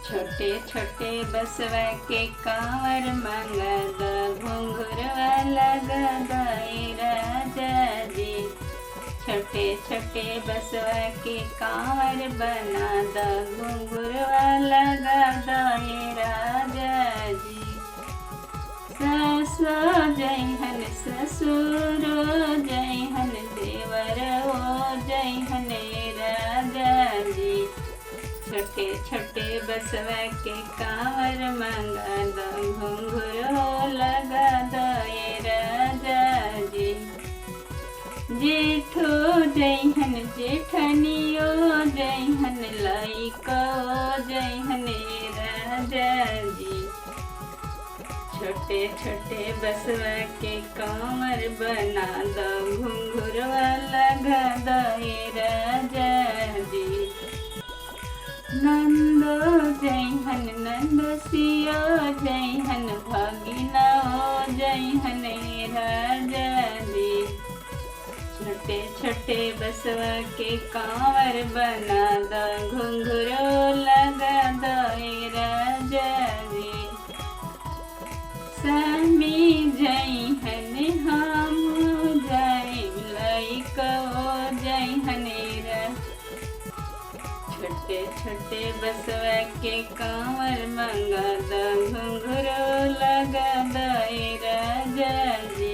छोटे छोटे बसवा के कांवर मंगद घुंघुरवा लगदाई राजा जी। छोटे छोटे बसवा के कांवर बना द घुंघुरवा लगदाई राजा जी। सासो जयहन ससुरो जयहन देवर ओ जयहन राजा जी। छोटे छोटे बसवा के कांवर मंगा दो घुंघुरो लगा दो ये राजा जी। जेठो जयहन जेठनियो जयहन लइको जयहन राजा जी। छोटे छोटे बसवा के कांवर बना दो घुंघुरवा लगा दो ये राजा जी। नंदो जयहन नंदसियो जयहन भगिना जयहन राजा जी। छोटे छोटे बसवा के कांवर बना दो घुंघुरो लगा दो राजा जी। स्वामी जयहन हम जय लइको जयहन छोटे छोटे बसवा के कांवर मंगा द घुंघुरो लगा दो राजा जी।